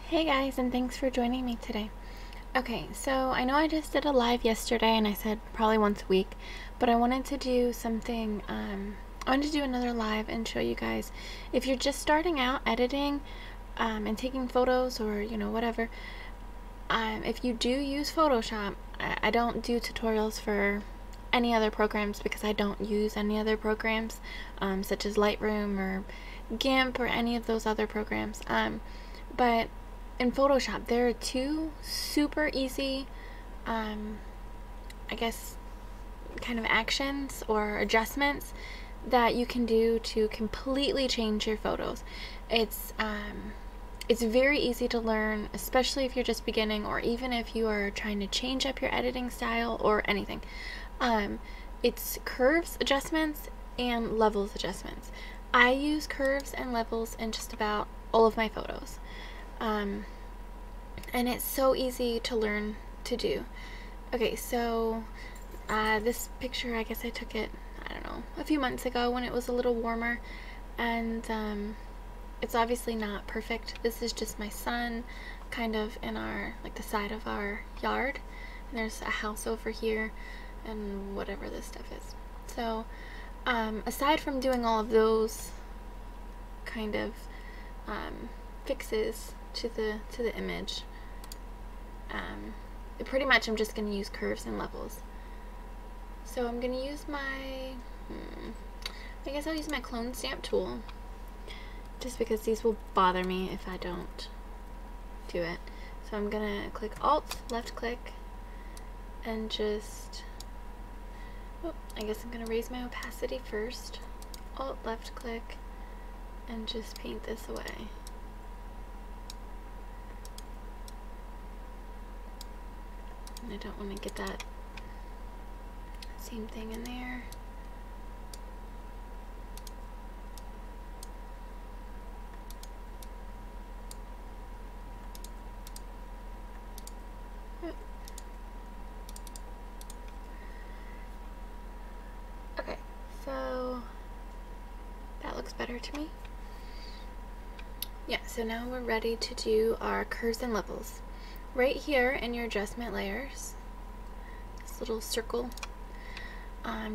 Hey guys, and thanks for joining me today. Okay, so I know I just did a live yesterday and I said probably once a week, but I wanted to do something, I wanted to do another live and show you guys if you're just starting out editing and taking photos or, whatever. If you do use Photoshop, I don't do tutorials for any other programs because I don't use any other programs such as Lightroom or GIMP or any of those other programs. But in Photoshop, there are two super easy, I guess, kind of actions or adjustments that you can do to completely change your photos. It's very easy to learn, especially if you're just beginning or even if you are trying to change up your editing style or anything. It's curves adjustments and levels adjustments. I use curves and levels in just about all of my photos. And it's so easy to learn to do. Okay, so this picture, I guess I took it, I don't know, a few months ago when it was a little warmer, and it's obviously not perfect. This is just my son kind of in our, like the side of our yard, and there's a house over here and whatever this stuff is. So aside from doing all of those kind of fixes to the image, pretty much I'm just going to use curves and levels. So I'm going to use my, I guess I'll use my clone stamp tool, just because these will bother me if I don't do it. So I'm going to click Alt, left click, and just, I guess I'm going to raise my opacity first. Alt, left click, and just paint this away. And I don't want to get that same thing in there. Okay, so that looks better to me. Yeah, so now we're ready to do our curves and levels. Right here in your adjustment layers, this little circle,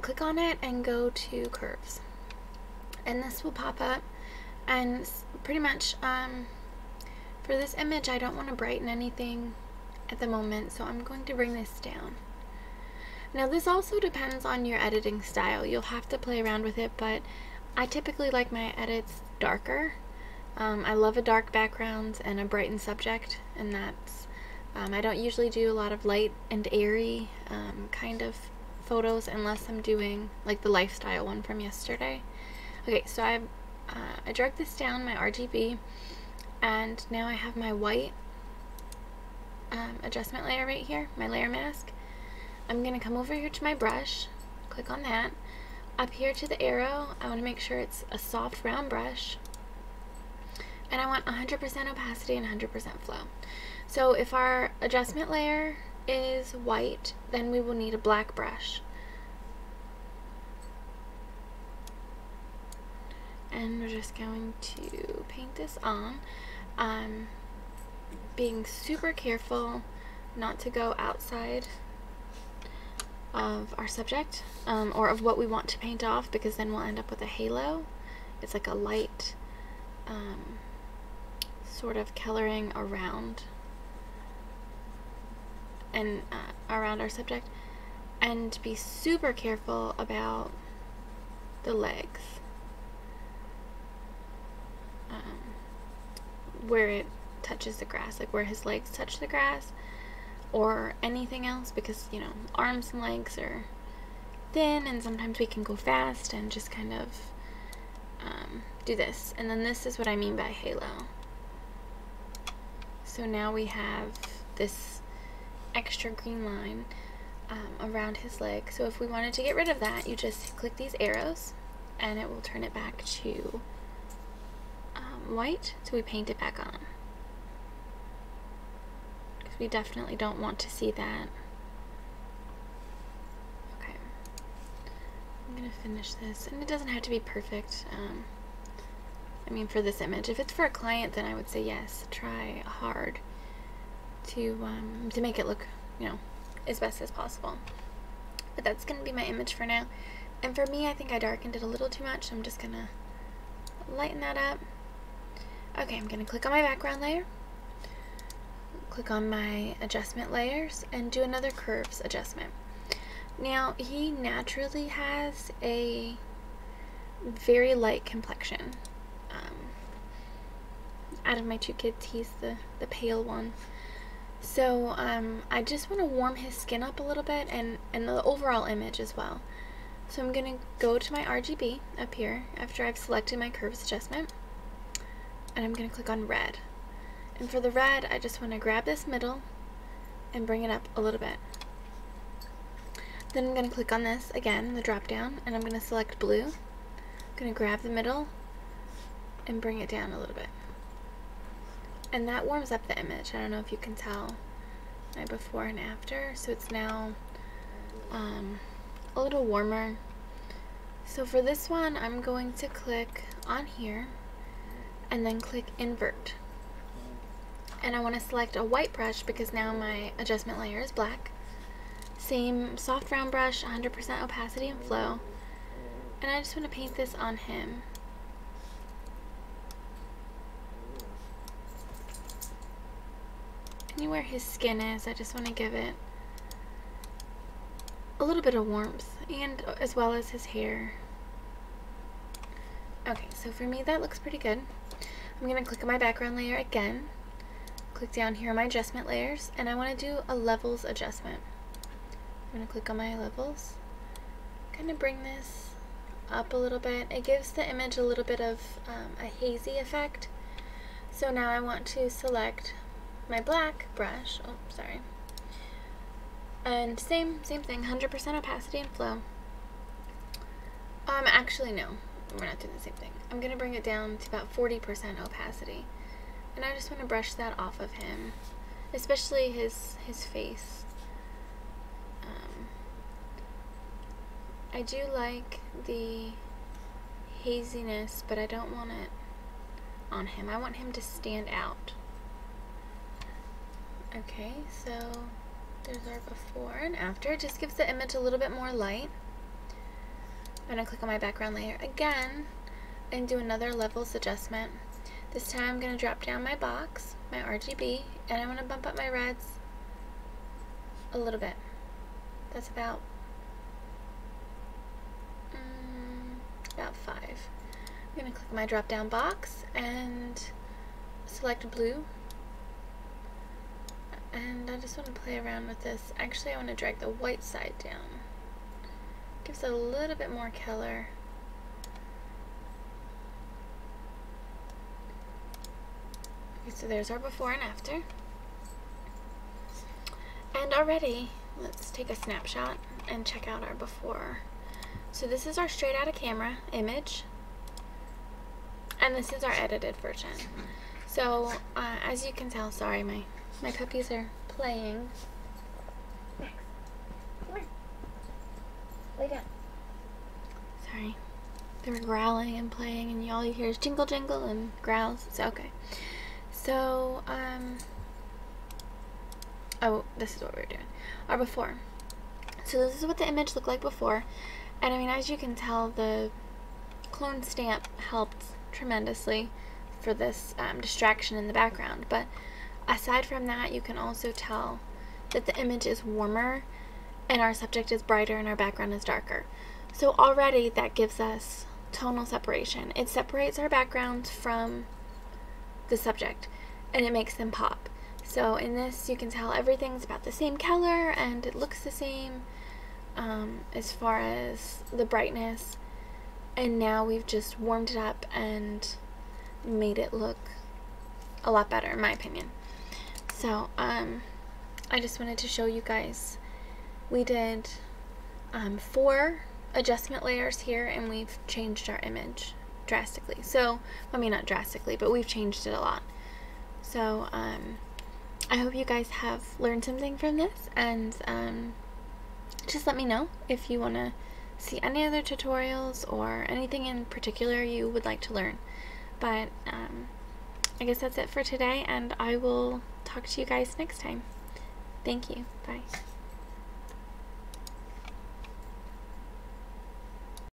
click on it and go to curves, and this will pop up. And pretty much for this image I don't want to brighten anything at the moment, so I'm going to bring this down. Now this also depends on your editing style. You'll have to play around with it, but I typically like my edits darker. I love a dark background and a brightened subject, and that's I don't usually do a lot of light and airy kind of photos unless I'm doing like the lifestyle one from yesterday. Okay, so I dragged this down, my RGB, and now I have my white adjustment layer right here, my layer mask. I'm going to come over here to my brush, click on that. Up here to the arrow, I want to make sure it's a soft round brush, and I want 100% opacity and 100% flow. So if our adjustment layer is white, then we will need a black brush. And we're just going to paint this on, being super careful not to go outside of our subject or of what we want to paint off, because then we'll end up with a halo. It's like a light sort of coloring around and around our subject, and be super careful about the legs, where it touches the grass, like where his legs touch the grass or anything else, because arms and legs are thin and sometimes we can go fast and just kind of do this. And then this is what I mean by halo. So now we have this extra green line around his leg. So if we wanted to get rid of that, you just click these arrows and it will turn it back to white, so we paint it back on, because we definitely don't want to see that. Okay, I'm gonna finish this, and it doesn't have to be perfect. I mean, for this image. If it's for a client, then I would say yes, try hard to make it look, you know, as best as possible. But that's going to be my image for now. And for me, I think I darkened it a little too much, so I'm just going to lighten that up. Okay, I'm going to click on my background layer, click on my adjustment layers, and do another curves adjustment. Now, he naturally has a very light complexion. Out of my two kids, he's the pale one. So I just want to warm his skin up a little bit, and the overall image as well. So I'm going to go to my RGB up here after I've selected my curves adjustment, and I'm going to click on red. And for the red, I just want to grab this middle and bring it up a little bit. Then I'm going to click on this again, the drop down, and I'm going to select blue. I'm going to grab the middle and bring it down a little bit. And that warms up the image. I don't know if you can tell my before and after. So it's now a little warmer. So for this one, I'm going to click on here and then click invert. And I want to select a white brush because now my adjustment layer is black. Same soft round brush, 100% opacity and flow. And I just want to paint this on him. Anywhere his skin is, I just want to give it a little bit of warmth, and as well as his hair. Okay, so for me that looks pretty good. I'm going to click on my background layer again, click down here on my adjustment layers, and I want to do a levels adjustment. I'm going to click on my levels, kind of bring this up a little bit. It gives the image a little bit of a hazy effect. So now I want to select my black brush, oh sorry, and same thing, 100% opacity and flow. Actually no, we're not doing the same thing. I'm gonna bring it down to about 40% opacity, and I just want to brush that off of him, especially his face. I do like the haziness, but I don't want it on him. I want him to stand out. Okay, so there's our before and after. It just gives the image a little bit more light. I'm going to click on my background layer again and do another levels adjustment. This time I'm going to drop down my box, my RGB, and I want to bump up my reds a little bit. That's about 5. I'm going to click my drop down box and select blue. And I just want to play around with this. Actually, I want to drag the white side down. Gives it a little bit more color. Okay, so there's our before and after. And already, let's take a snapshot and check out our before. So this is our straight out of camera image. And this is our edited version. So, as you can tell, sorry, my puppies are playing. Max, come here. Lay down. Sorry. They were growling and playing, and all you hear is jingle jingle and growls. It's okay. So, oh, this is what we were doing. Our before. So this is what the image looked like before. And I mean, as you can tell, the clone stamp helped tremendously for this distraction in the background. But aside from that, you can also tell that the image is warmer and our subject is brighter and our background is darker. So already that gives us tonal separation. It separates our backgrounds from the subject and it makes them pop. So in this you can tell everything's about the same color and it looks the same as far as the brightness, and now we've just warmed it up and made it look a lot better in my opinion. So I just wanted to show you guys we did 4 adjustment layers here and we've changed our image drastically. So I mean, not drastically, but we've changed it a lot. So I hope you guys have learned something from this, and just let me know if you want to see any other tutorials or anything in particular you would like to learn. But I guess that's it for today, and I will talk to you guys next time. Thank you. Bye.